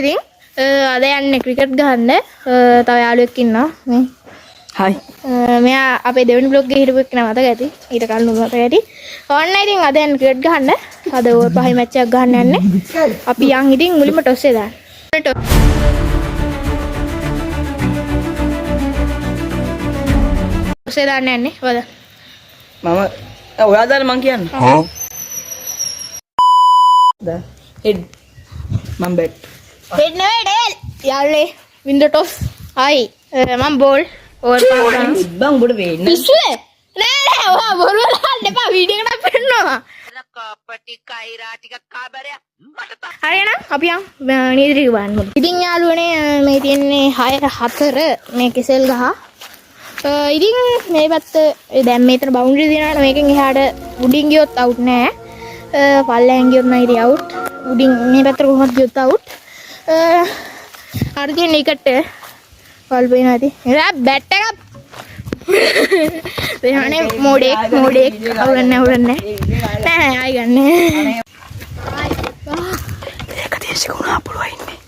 ඉතින් අද යන්නේ ක්‍රිකට් ගහන්න. තව යාළුවෙක් ඉන්නවා මේ. හයි. මෙයා අපේ දෙවෙනි බ්ලොග් එකේ හිටපු එක්කෙනා මතක ඇති. ඊට කලින් මතක ඇති. ඔන්න ඉතින් අද යන්නේ ක්‍රිකට් ගහන්න. අද ඕවර් 5 මැච් එකක් ගහන්න යන්නේ. අපි යන් ඉතින් මුලින්ම ටොස් එක දාන්න. ටොස් එක දාන්න යන්නේ. වද. මම ඔයා දාන්න මං කියන්නේ. दा हेड मम बैट हेड නෙවෙයි ඩේල්. යාළුවේ වින් ද ටොස්. හයි. මම බෝල් ඕවර් 5 ගන්න. බං උඹට වෙන්නේ පිස්සුද? නෑ ඔයා බොරු දාන්න එපා වීඩියෝ එකක් පෙන්නනවා. කපටි කයිරා ටික කාබරයක් මට හරියනම් අපි යන් නීතිරික බලන්න. ඉතින් යාළුවනේ මේ තියෙන්නේ 6-4 මේ කෙසෙල් ගහ. ඉතින් මේ පැත්ත දැන් මෙතන බවුන්ඩරි දිනනවා. මේකෙන් එහාට උඩින් ගියොත් අවුට් නෑ. පල්ලෙන් ගියොත් නයි ඉතින් අවුට්. උඩින් මේ පැත්තට කොහොමද ගියොත් අවුට්. හරි තියෙන එකට බල් පේනවා ඇති. එරා බැට් එක දෙහානේ මොඩේ අවුලන්නේ නෑ ආයි ගන්න. ඒක තියෙන්නේ කොහොමද පුළුවා ඉන්නේ.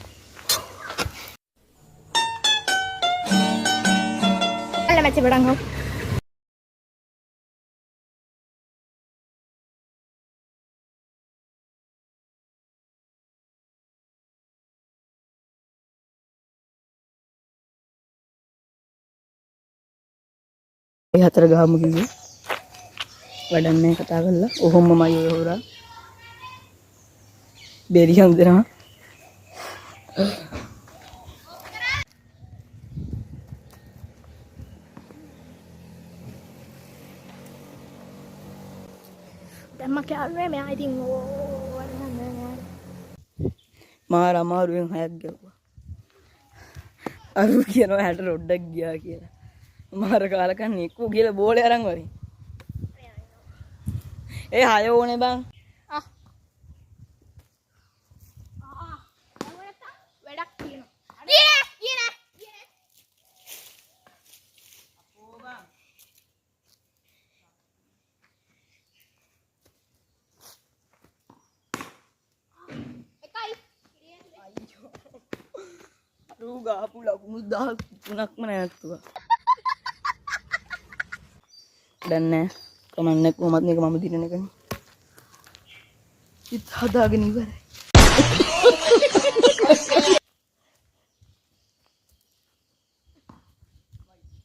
අල්ල මැච් පටන් ගමු. ඒ හතර ගහමු කිව්වේ. වැඩන්නේ කතා කරලා. ඔහොමමයි ඔය හොරා. බෙරියම් දෙනවා. දැන් මම කියන්නේ මෙයා ඉතින් මාර අමාරුවෙන් 6ක් ගැව්වා. අරු කියනවා 60 රොඩක් ගියා කියලා. මාර කාලකන් එක්කෝ කියලා බෝලේ අරන් වරින්. ඒ 6 ඕනේ බං. වැඩක් තියෙනවා. ඊයේ අපෝ බං. අරු ගහපු ලකුණු 13ක්ම නැතුවා. දැන් නෑ කමන්නේ කොහොමද මේක මම දිනන එකනේ. ඉත හදාගෙන ඉවරයි.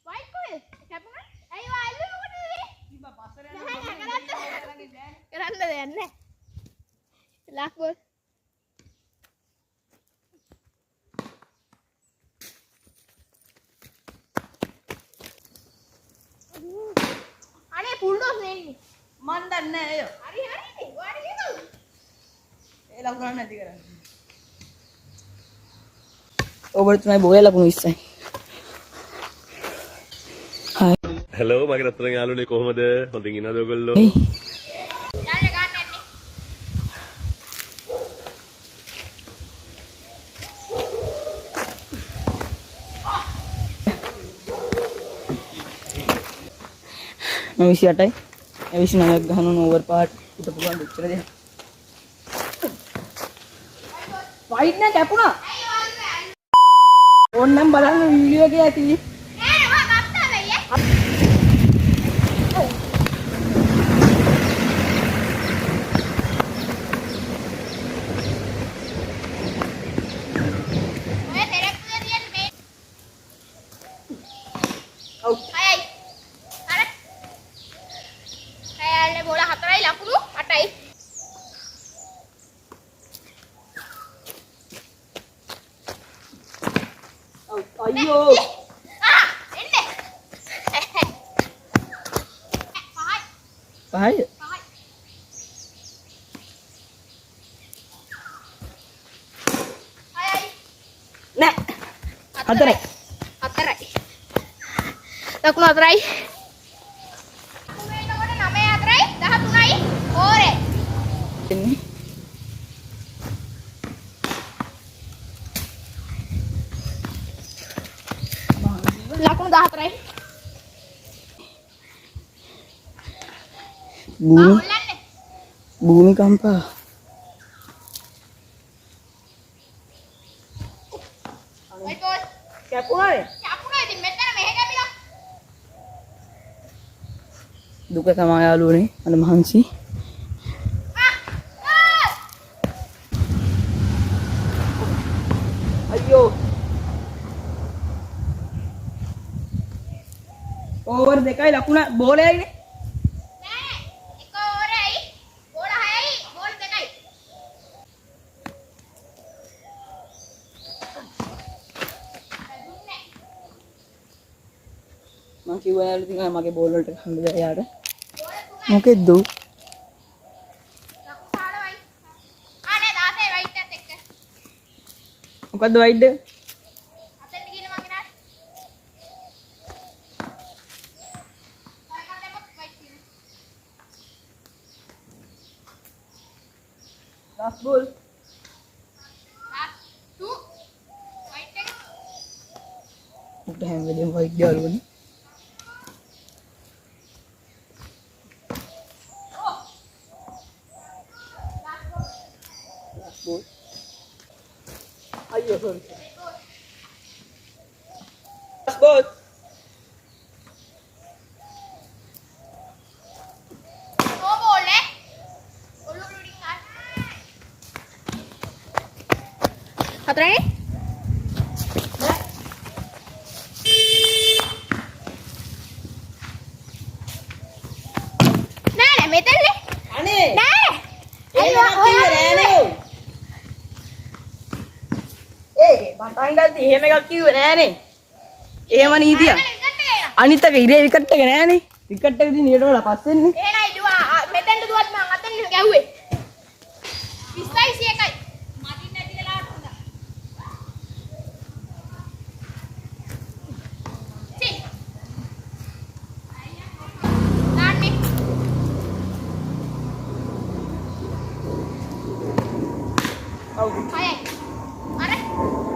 වයිට් කොහෙද? කැපුණා? ඇයි වාල්ලු මොකටද මේ? ඉබ්බා පස්සට යනවා. කරන්න දෙයක් නැහැ. ලක් බෝල්. අනේ ෆුල් ඩෝස් නෙන්නේ. මන් දන්නේ නෑ අය. හරි හරි. ඔයාට කියනවා. ඒ ලකුණ නැති කරන්නේ. ඔබට තමයි බෝලේ ලකුණු 20යි. හායි. හෙලෝ මගේ රත්තරන් යාළුවනේ කොහමද? හොඳින් ඉන්නවද ඔයගොල්ලෝ? යාළුවා ගන්න නැන්නේ. මම 28යි. 29ක් ගහන ඕවර් පාට් හිටපු ගමන් දෙච්චර දෙයක්. වයිඩ් නෑ කැපුණා. ඕන්නම් බලන්න වීඩියෝ එකේ ඇති. නෑ ඔයා ගත්තා වෙයි. ඔය තෙරප්පුවේ තියෙන මේ. ඔව්. හයයි. හරි. හයල්ලේ බෝල 4යි ලකුණු 8යි. අයියෝ. එන්නේ. පහයි. හයයි. නෑ. 4යි. 4යි. ලකුණු 4යි. එතකොට 9 4යි 13යි ඕරේ. එන්නේ. ලකුණු 14යි. භූමිකම්පා White ball. කැපුණානේ. කැපුණා ඉතින් මෙතන මෙහෙ කැපිලා. දුක තමයි යාළුවනේ අර මහන්සි. අයියෝ. ඕවර් දෙකයි ලකුණ බෝලයයිනේ. නෑ එක ඕවරයි බෝල 6යි බෝල් 2යි. මං කිව්වා යාළුවෝ ඉතින් මගේ බෝල් වලට හම්බ වෙලා යාට. මොකෙද්ද? ලකුණු 15යි. නෑ 16යි වයිට් එකත් එක්ක. මොකද්ද වයිඩ් එක? අතෙන් ගිහින් මගේ නාස්. කායකට දෙමත් වයිට් තියෙනවා. Last ball. ලාස්ට් 2 වයිට් එක. උට හැම වෙලේම වයිඩ් යාළුවනේ. Last ball. අයියෝ sorry. Last ball. No ball eh. ඔලු රීඩින් ආ. හතරනේ? නෑ මෙතනනේ. අනේ නෑ. එහෙම කිව්වේ නෑනේ. බටන් ගල්ති එහෙම එකක් කිව්වේ නෑනේ. එහෙම නීතියක්. අනිත් එක ඉරේ විකට් එක නෑනේ. විකට් එක දින ඊට වඩා පස්සෙන්නේ. එහෙනයි දුවා මෙතෙන්ට දුවත් මං අතෙන් ගැහුවේ 20යි 1යි මටින් නැති වෙලාවට හොඳා චි දාන්නේ ඔව්. හයයි අර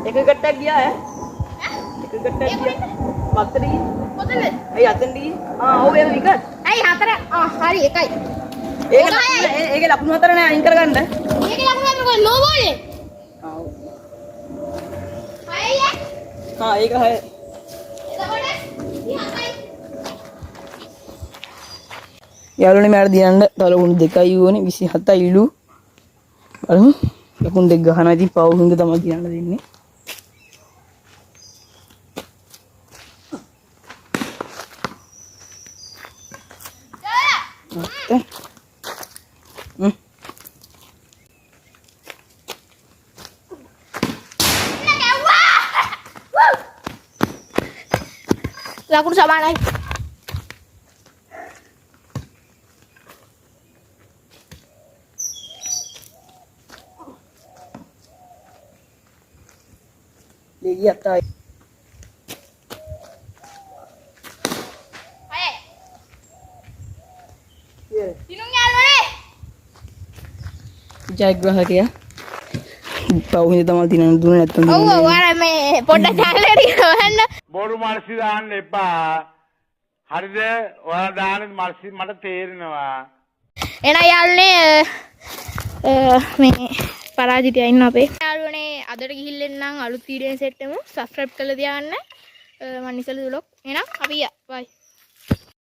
එක විකට් එකක් ගියා ඈ. ඈ එක විකට් එකක් ගියා. මත්තර ගියේ. කොතනද ඇයි අතෙන් ගියේ? ඔව් ඒක විකට්. ඇයි හතර හරි එකයි ඒකේ ලකුණු හතර නෑ අයින් කරගන්න. මේක ලකුණු අතර කොයි නෝ බෝල් එක ඔව්. හයයි ඒක හය. එතකොට 37යි යාළුවනේ මට දිනන්න තව ලකුණු දෙකයි ඕනේ 27යි ඉලු. බලමු. ලකුණු දෙක ගහනවා ඉතින් පව් හින්දා තමයි දිනන්න දෙන්නේ. ලකුණු සමානයි දෙගිය අතයි. හයයි දිනුම් යාළුවනේ ජයග්‍රාහකයා පව් හින්දා තමයි දිනන්න දුන්නේ නැත්තම් ඔව් ඔව් අර මේ පොඩ්ඩක් channel එකට ගහන්න බොරු මර්සි දාන්න එපා. හරිද? ඔයාලා දාන මර්සි මට තේරෙනවා. එන යාළුවනේ මේ පරාජිතය ඉන්න අපේ යාළුවනේ අදට ගිහිල්ලා එන්නම් අලුත් වීඩියෝ සෙට් එකම subscribe කරලා තියාගන්න මම නිසල දුලොක් එහෙනම් අපි බයි